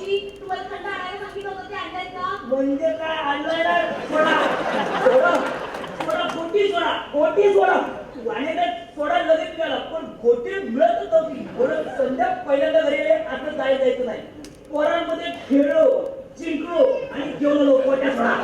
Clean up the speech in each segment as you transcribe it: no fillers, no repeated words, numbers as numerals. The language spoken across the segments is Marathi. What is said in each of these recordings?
मावशी तुम्हाला थंड आणायला सांगितलं होतं ते आणलंय का? म्हणजे काय आणलंय ना? सोडा सोडा गोटी सोडा गोटी सोडा वाणेकडे सोडा लगेच मिळाला पण गोटी मिळतच नव्हती. म्हणून संध्या पहिल्यांदा घरी आले असं जायचं नाही. पोरांमध्ये खेळलो जिंकलो आणि जेवलो गोट्या सोडा.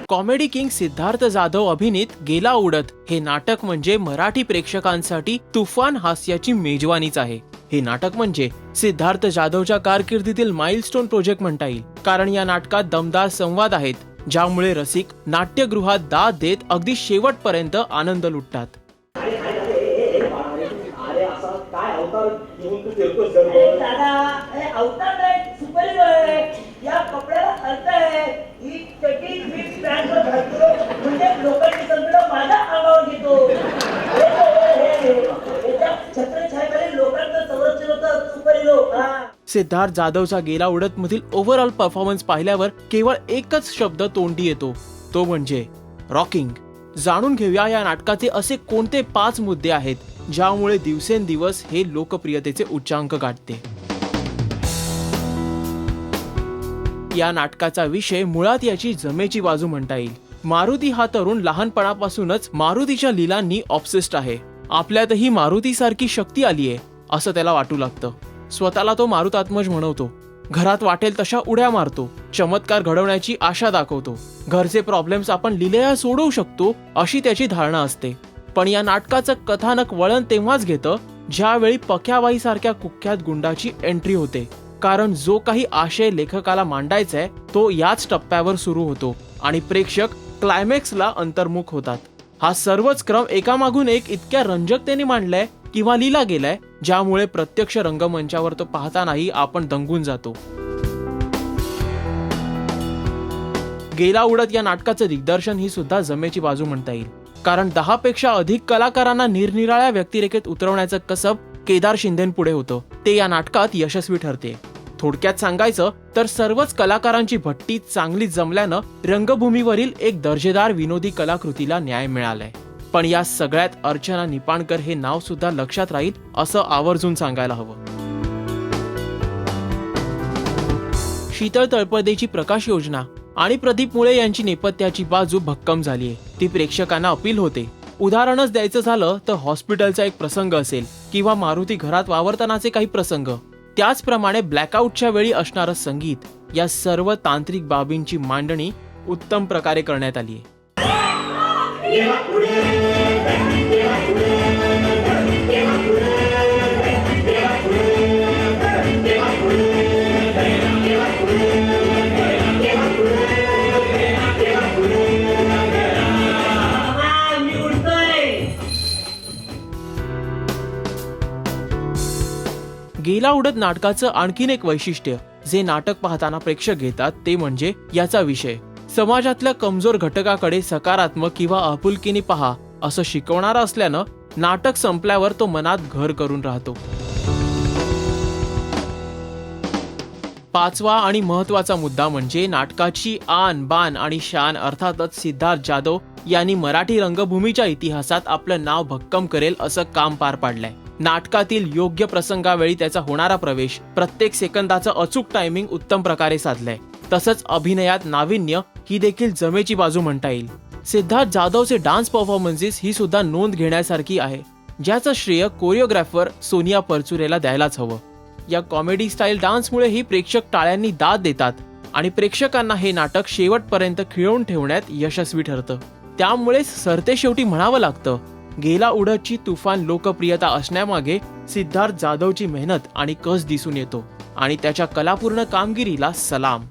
कॉमेडी किंग सिद्धार्थ जाधव अभिनीत गेला उडत हे नाटक म्हणजे मराठी प्रेक्षकांसाठी तुफान हास्याची मेजवानीच आहे. हे नाटक म्हणजे सिद्धार्थ जाधवच्या कारकिर्दीतील माइलस्टोन प्रोजेक्ट म्हणता येईल, कारण या नाटकात दमदार संवाद आहेत ज्यामुळे रसिक नाट्यगृहात दाद देत अगदी शेवटपर्यंत आनंद लुटतात. अरे असा काय अवतार घेऊन तू फिरतोस? दादा हे अवतार नाही सुपर हिरो आहे. या कपड्याला अर्थ आहे. ही चटी जीन्स पॅन्ट घालतो म्हणजे लोकांची संकट माझ्या अंगावर घेतो. छत्रछायाखाली लोकांचं संरक्षण होतं सुपर हिरो. सिद्धार्थ जाधवचा गेला उडत मधील ओव्हरऑल परफॉर्मन्स पाहिल्यावर केवळ एकच शब्द तोंडी येतो, तो म्हणजे रॉकिंग. जाणून घेऊया या नाटकाचे असे कोणते 5 मुद्दे आहेत ज्यामुळे दिवसेंदिवस हे लोकप्रियतेचे उच्चांक गाठते. या नाटकाचा विषय मुळात याची जमेची बाजू म्हणता येईल. मारुती हा तरुण लहानपणापासूनच मारुतीच्या लीलांनी ऑब्सेस्ड आहे. आपल्यातही मारुतीसारखी शक्ती आलीये असं त्याला वाटू लागतं. स्वतःला तो मारुतात्मज म्हणवतो. घरात वाटेल तशा उड्या मारतो. चमत्कार घडवण्याची आशा दाखवतो. घरचे प्रॉब्लेम्स आपण लीलेला सोडवू शकतो अशी त्याची धारणा असते. पण या नाटकाचं कथानक वळण तेव्हाच घेतं ज्यावेळी पक्याबाई सारख्या कुख्यात गुंडाची एंट्री होते. कारण जो काही आशय लेखकाला मांडायचा आहे तो याच टप्प्यावर सुरू होतो आणि प्रेक्षक क्लायमॅक्सला अंतर्मुख होतात. हा सर्वच क्रम एकामागून एक इतक्या रंजकतेने मांडलाय किंवा लिहिला गेलाय ज्यामुळे प्रत्यक्ष रंगमंचावर तो पाहतानाही आपण दंगून जातो. गेला उडत या नाटकाचं दिग्दर्शन ही सुद्धा जमेची बाजू म्हणता येईल, कारण 10 पेक्षा अधिक कलाकारांना निरनिराळ्या व्यक्तिरेखेत उतरवण्याचं कसब केदार शिंदेपुढे होतं. ते या नाटकात यशस्वी ठरते. थोडक्यात सांगायचं तर सर्वच कलाकारांची भट्टी चांगली जमल्यानं रंगभूमीवरील एक दर्जेदार विनोदी कलाकृतीला न्याय मिळालाय. पण या सगळ्यात अर्चना निपाणकर हे नाव सुद्धा लक्षात राहील असं आवर्जून सांगायला हवं. शीतल तळपदेची प्रकाश योजना आणि प्रदीप मुळे यांची नेपथ्याची बाजू भक्कम झालीये. ती प्रेक्षकांना अपील होते. उदाहरणच द्यायचं झालं तर हॉस्पिटलचा एक प्रसंग असेल किंवा मारुती घरात वावरतानाचे काही प्रसंग, त्याचप्रमाणे ब्लॅकआउटच्या वेळी असणारं संगीत, या सर्व तांत्रिक बाबींची मांडणी उत्तम प्रकारे करण्यात आली आहे. गेला उडत नाटकाचं आणखीन एक वैशिष्ट्य जे नाटक पाहताना प्रेक्षक घेतात ते म्हणजे याचा विषय. समाजातल्या कमजोर घटकाकडे सकारात्मक किंवा आपुलकीने पहा असं शिकवणारा असल्यानं नाटक संपल्यावर तो मनात घर करून राहतो. 5वा आणि महत्वाचा मुद्दा म्हणजे नाटकाची आन बान आणि शान अर्थातच सिद्धार्थ जाधव यांनी मराठी रंगभूमीच्या इतिहासात आपलं नाव भक्कम करेल असं काम पार पाडलंय. नाटकातील योग्य प्रसंगावेळी त्याचा होणारा प्रवेश, प्रत्येक सेकंदाचं अचूक टायमिंग उत्तम प्रकारे साधलंय. तसंच अभिनयात नाविन्य ही देखील जमेची बाजू म्हणता येईल. सिद्धार्थ जाधवचे डान्स परफॉर्मन्सेस ही सुद्धा नोंद घेण्यासारखी आहे, ज्याचं श्रेय कोरिओग्राफर सोनिया परचुरेला द्यायलाच हवं. या कॉमेडी स्टाईल डान्समुळे ही प्रेक्षक टाळ्यांनी दाद देतात आणि प्रेक्षकांना हे नाटक शेवटपर्यंत खिळवून ठेवण्यात यशस्वी ठरतं. त्यामुळे सरते शेवटी म्हणावं लागतं, गेला उडतची तुफान लोकप्रियता असण्यामागे सिद्धार्थ जाधवची मेहनत आणि कस दिसून येतो आणि त्याच्या कलापूर्ण कामगिरीला सलाम.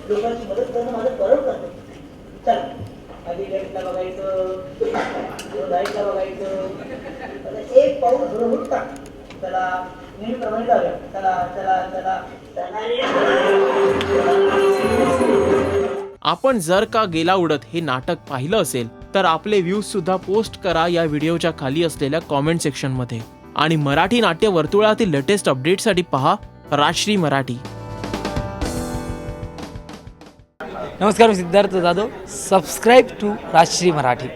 लोकांची मदत करणं माझं परम कर्तव्य. चला आधी लेफ्टला बघायचं, राईटला बघायचं, एक पाऊल पुढे उठता. चला नेहमीप्रमाणे जाऊया. चला चला चला आपण जर का गेला उडत हे नाटक पाहिलं असेल तर आपले व्ह्यूज सुद्धा पोस्ट करा या व्हिडिओच्या खाली असलेल्या कॉमेंट सेक्शन मध्ये. आणि मराठी नाट्य वर्तुळातील लेटेस्ट अपडेटसाठी पहा राजश्री मराठी. नमस्कार, मी सिद्धार्थ जाधव. Subscribe to Rajshri Marathi.